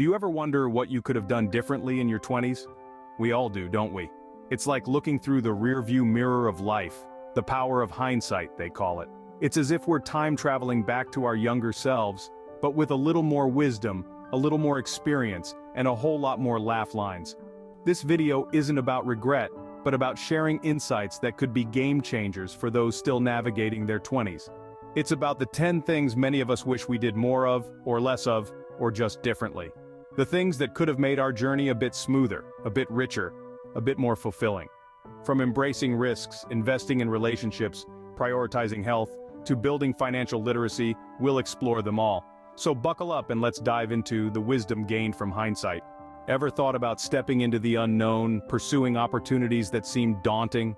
Do you ever wonder what you could have done differently in your 20s? We all do, don't we? It's like looking through the rearview mirror of life, the power of hindsight, they call it. It's as if we're time traveling back to our younger selves, but with a little more wisdom, a little more experience, and a whole lot more laugh lines. This video isn't about regret, but about sharing insights that could be game changers for those still navigating their 20s. It's about the 10 things many of us wish we did more of, or less of, or just differently. The things that could have made our journey a bit smoother, a bit richer, a bit more fulfilling. From embracing risks, investing in relationships, prioritizing health, to building financial literacy, we'll explore them all. So buckle up and let's dive into the wisdom gained from hindsight. Ever thought about stepping into the unknown, pursuing opportunities that seem daunting?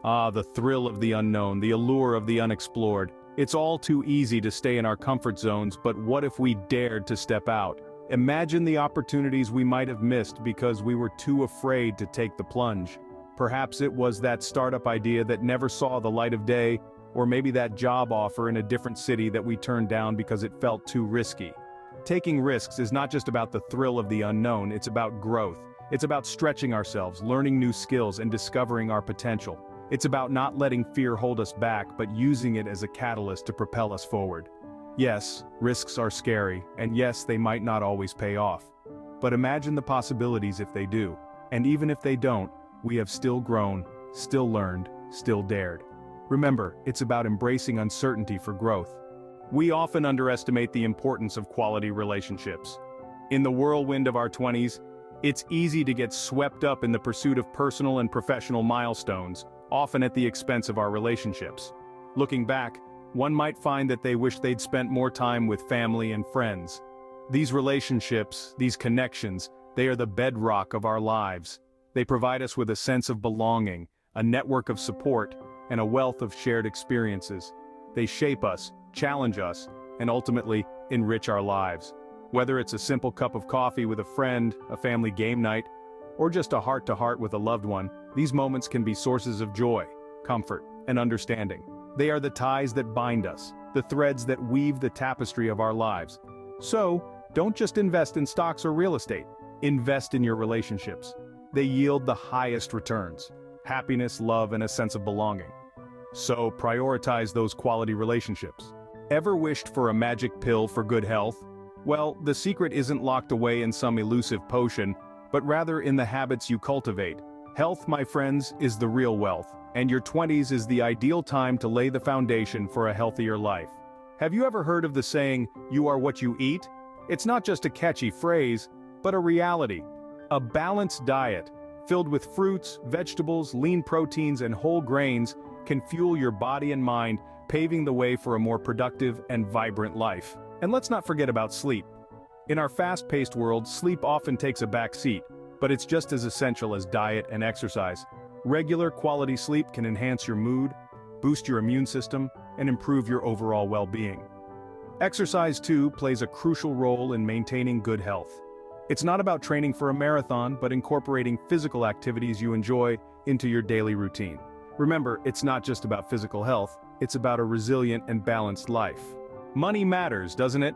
The thrill of the unknown, the allure of the unexplored. It's all too easy to stay in our comfort zones, but what if we dared to step out? Imagine the opportunities we might have missed because we were too afraid to take the plunge. Perhaps it was that startup idea that never saw the light of day, or maybe that job offer in a different city that we turned down because it felt too risky. Taking risks is not just about the thrill of the unknown, it's about growth. It's about stretching ourselves, learning new skills, and discovering our potential. It's about not letting fear hold us back, but using it as a catalyst to propel us forward. Yes, risks are scary, and yes, they might not always pay off. But imagine the possibilities if they do. And even if they don't, we have still grown, still learned, still dared. Remember, it's about embracing uncertainty for growth. We often underestimate the importance of quality relationships. In the whirlwind of our 20s, it's easy to get swept up in the pursuit of personal and professional milestones, often at the expense of our relationships. Looking back, one might find that they wish they'd spent more time with family and friends. These relationships, these connections, they are the bedrock of our lives. They provide us with a sense of belonging, a network of support, and a wealth of shared experiences. They shape us, challenge us, and ultimately, enrich our lives. Whether it's a simple cup of coffee with a friend, a family game night, or just a heart-to-heart with a loved one, these moments can be sources of joy, comfort, and understanding. They are the ties that bind us, the threads that weave the tapestry of our lives. So, don't just invest in stocks or real estate. Invest in your relationships. They yield the highest returns: happiness, love, and a sense of belonging. So, prioritize those quality relationships. Ever wished for a magic pill for good health? Well, the secret isn't locked away in some elusive potion, but rather in the habits you cultivate. Health, my friends, is the real wealth, and your 20s is the ideal time to lay the foundation for a healthier life. Have you ever heard of the saying, "You are what you eat"? It's not just a catchy phrase, but a reality. A balanced diet, filled with fruits, vegetables, lean proteins, and whole grains, can fuel your body and mind, paving the way for a more productive and vibrant life. And let's not forget about sleep. In our fast-paced world, sleep often takes a back seat, but it's just as essential as diet and exercise. Regular quality sleep can enhance your mood, boost your immune system, and improve your overall well-being. Exercise, too, plays a crucial role in maintaining good health. It's not about training for a marathon, but incorporating physical activities you enjoy into your daily routine. Remember, it's not just about physical health, it's about a resilient and balanced life. Money matters, doesn't it?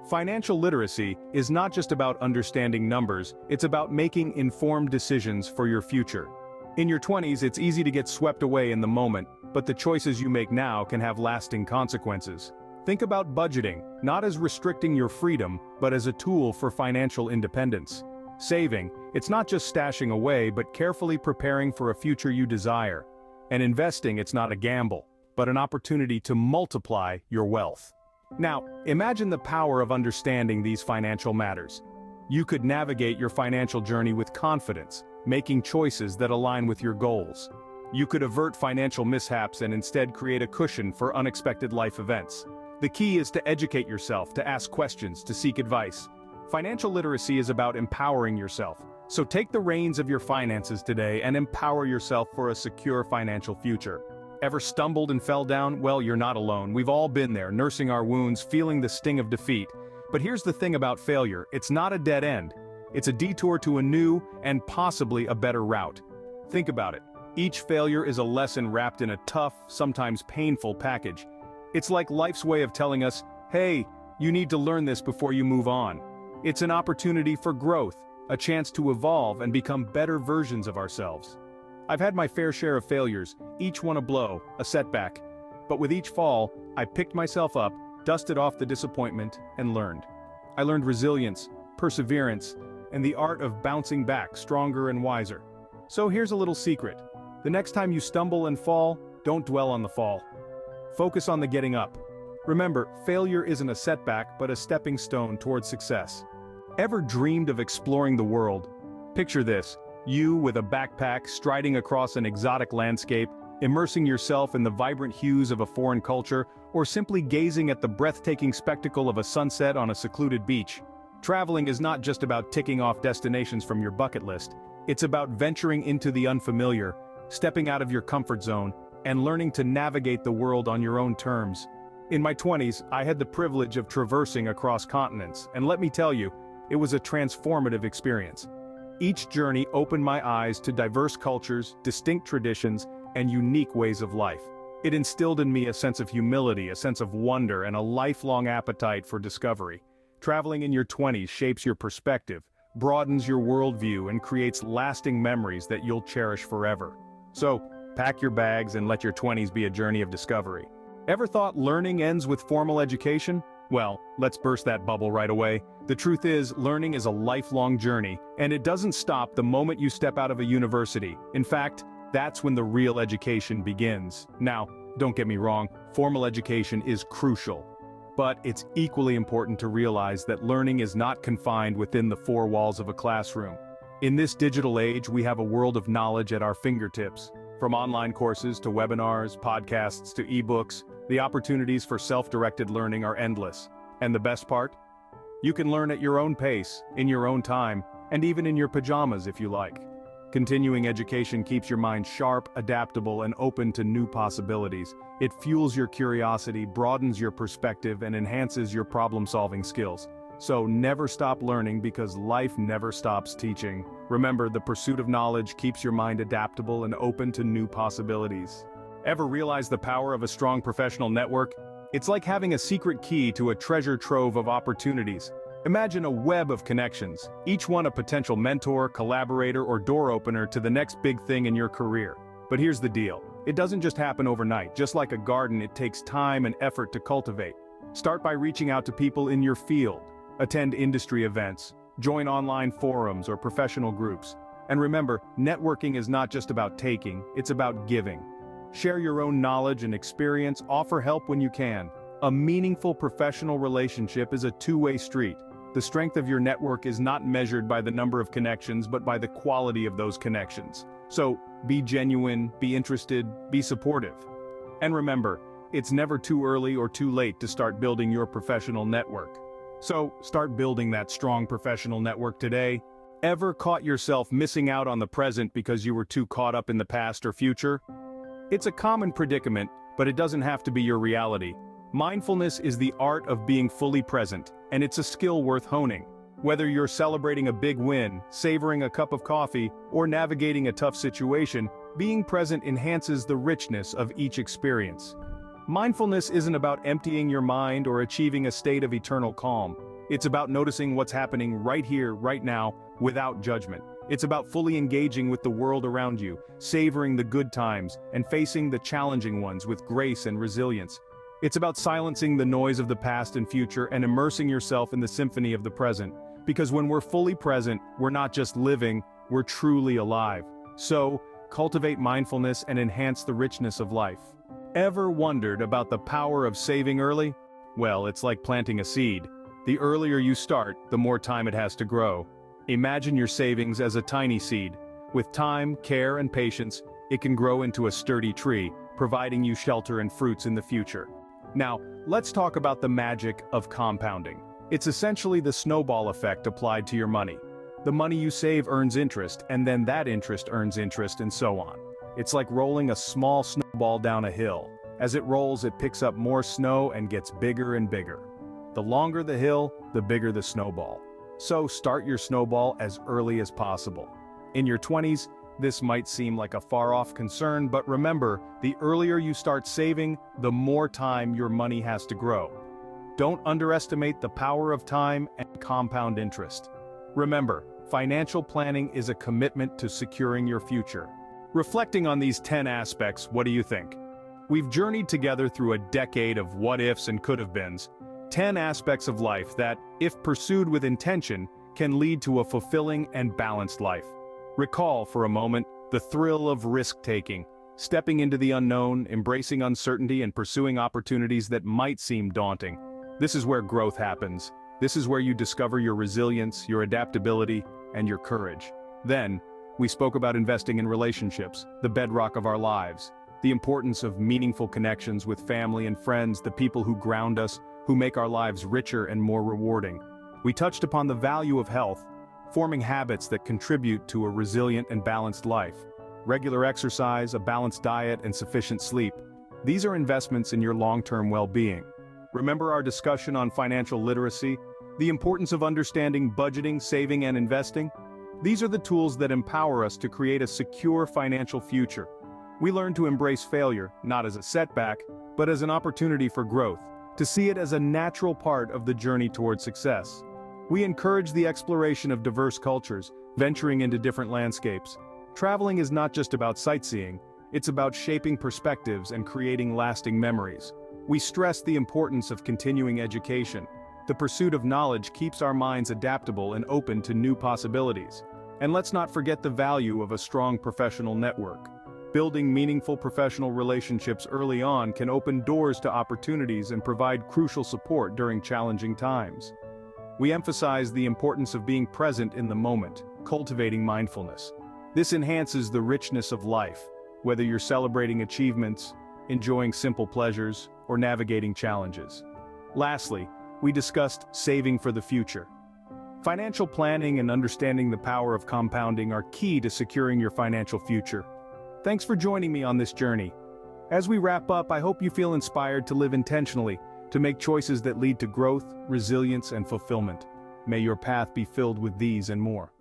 Financial literacy is not just about understanding numbers, it's about making informed decisions for your future. In your 20s, it's easy to get swept away in the moment, but the choices you make now can have lasting consequences. Think about budgeting, not as restricting your freedom, but as a tool for financial independence. Saving, it's not just stashing away, but carefully preparing for a future you desire. And investing, it's not a gamble, but an opportunity to multiply your wealth. Now, imagine the power of understanding these financial matters. You could navigate your financial journey with confidence, making choices that align with your goals. You could avert financial mishaps and instead create a cushion for unexpected life events. The key is to educate yourself, to ask questions, to seek advice. Financial literacy is about empowering yourself. So take the reins of your finances today and empower yourself for a secure financial future. Ever stumbled and fell down? Well, you're not alone. We've all been there, nursing our wounds, feeling the sting of defeat. But here's the thing about failure: it's not a dead end. It's a detour to a new and possibly a better route. Think about it. Each failure is a lesson wrapped in a tough, sometimes painful package. It's like life's way of telling us, hey, you need to learn this before you move on. It's an opportunity for growth, a chance to evolve and become better versions of ourselves. I've had my fair share of failures, each one a blow, a setback. But with each fall, I picked myself up, dusted off the disappointment, and learned. I learned resilience, perseverance, and the art of bouncing back stronger and wiser. So here's a little secret. The next time you stumble and fall, don't dwell on the fall. Focus on the getting up. Remember, failure isn't a setback but a stepping stone towards success. Ever dreamed of exploring the world? Picture this, you with a backpack striding across an exotic landscape, immersing yourself in the vibrant hues of a foreign culture, or simply gazing at the breathtaking spectacle of a sunset on a secluded beach. Traveling is not just about ticking off destinations from your bucket list. It's about venturing into the unfamiliar, stepping out of your comfort zone, and learning to navigate the world on your own terms. In my 20s, I had the privilege of traversing across continents, and let me tell you, it was a transformative experience. Each journey opened my eyes to diverse cultures, distinct traditions, and unique ways of life. It instilled in me a sense of humility, a sense of wonder, and a lifelong appetite for discovery. Traveling in your 20s shapes your perspective, broadens your worldview, and creates lasting memories that you'll cherish forever. So, pack your bags and let your 20s be a journey of discovery. Ever thought learning ends with formal education? Well, let's burst that bubble right away. The truth is, learning is a lifelong journey, and it doesn't stop the moment you step out of a university. In fact, that's when the real education begins. Now, don't get me wrong, formal education is crucial. But it's equally important to realize that learning is not confined within the four walls of a classroom. In this digital age, we have a world of knowledge at our fingertips. From online courses to webinars, podcasts to ebooks, the opportunities for self-directed learning are endless. And the best part? You can learn at your own pace, in your own time, and even in your pajamas if you like. Continuing education keeps your mind sharp, adaptable, and open to new possibilities. It fuels your curiosity, broadens your perspective, and enhances your problem-solving skills. So never stop learning because life never stops teaching. Remember, the pursuit of knowledge keeps your mind adaptable and open to new possibilities. Ever realize the power of a strong professional network? It's like having a secret key to a treasure trove of opportunities. Imagine a web of connections, each one a potential mentor, collaborator, or door opener to the next big thing in your career. But here's the deal. It doesn't just happen overnight. Just like a garden, it takes time and effort to cultivate. Start by reaching out to people in your field. Attend industry events, join online forums or professional groups. And remember, networking is not just about taking, it's about giving. Share your own knowledge and experience, offer help when you can. A meaningful professional relationship is a two-way street. The strength of your network is not measured by the number of connections but by the quality of those connections. So, be genuine, be interested, be supportive. And remember, it's never too early or too late to start building your professional network. So, start building that strong professional network today. Ever caught yourself missing out on the present because you were too caught up in the past or future? It's a common predicament, but it doesn't have to be your reality. Mindfulness is the art of being fully present, and it's a skill worth honing. Whether you're celebrating a big win, savoring a cup of coffee, or navigating a tough situation, being present enhances the richness of each experience. Mindfulness isn't about emptying your mind or achieving a state of eternal calm. It's about noticing what's happening right here, right now, without judgment. It's about fully engaging with the world around you, savoring the good times, and facing the challenging ones with grace and resilience. It's about silencing the noise of the past and future and immersing yourself in the symphony of the present. Because when we're fully present, we're not just living, we're truly alive. So, cultivate mindfulness and enhance the richness of life. Ever wondered about the power of saving early? Well, it's like planting a seed. The earlier you start, the more time it has to grow. Imagine your savings as a tiny seed. With time, care, and patience, it can grow into a sturdy tree, providing you shelter and fruits in the future. Now, let's talk about the magic of compounding. It's essentially the snowball effect applied to your money. The money you save earns interest, and then that interest earns interest, and so on. It's like rolling a small snowball down a hill. As it rolls, it picks up more snow and gets bigger and bigger. The longer the hill, the bigger the snowball. So start your snowball as early as possible. In your 20s, this might seem like a far-off concern, but remember, the earlier you start saving, the more time your money has to grow. Don't underestimate the power of time and compound interest. Remember, financial planning is a commitment to securing your future. Reflecting on these 10 aspects, what do you think? We've journeyed together through a decade of what-ifs and could-have-beens, 10 aspects of life that, if pursued with intention, can lead to a fulfilling and balanced life. Recall for a moment the thrill of risk-taking, stepping into the unknown, embracing uncertainty and pursuing opportunities that might seem daunting. This is where growth happens. This is where you discover your resilience, your adaptability, and your courage. Then, we spoke about investing in relationships, the bedrock of our lives, the importance of meaningful connections with family and friends, the people who ground us, who make our lives richer and more rewarding. We touched upon the value of health, forming habits that contribute to a resilient and balanced life. Regular exercise, a balanced diet, and sufficient sleep. These are investments in your long-term well-being. Remember our discussion on financial literacy, the importance of understanding budgeting, saving, and investing? These are the tools that empower us to create a secure financial future. We learn to embrace failure, not as a setback, but as an opportunity for growth, to see it as a natural part of the journey toward success. We encourage the exploration of diverse cultures, venturing into different landscapes. Traveling is not just about sightseeing, it's about shaping perspectives and creating lasting memories. We stress the importance of continuing education. The pursuit of knowledge keeps our minds adaptable and open to new possibilities. And let's not forget the value of a strong professional network. Building meaningful professional relationships early on can open doors to opportunities and provide crucial support during challenging times. We emphasize the importance of being present in the moment, cultivating mindfulness. This enhances the richness of life, whether you're celebrating achievements, enjoying simple pleasures, or navigating challenges. Lastly, we discussed saving for the future. Financial planning and understanding the power of compounding are key to securing your financial future. Thanks for joining me on this journey. As we wrap up, I hope you feel inspired to live intentionally, to make choices that lead to growth, resilience, and fulfillment. May your path be filled with these and more.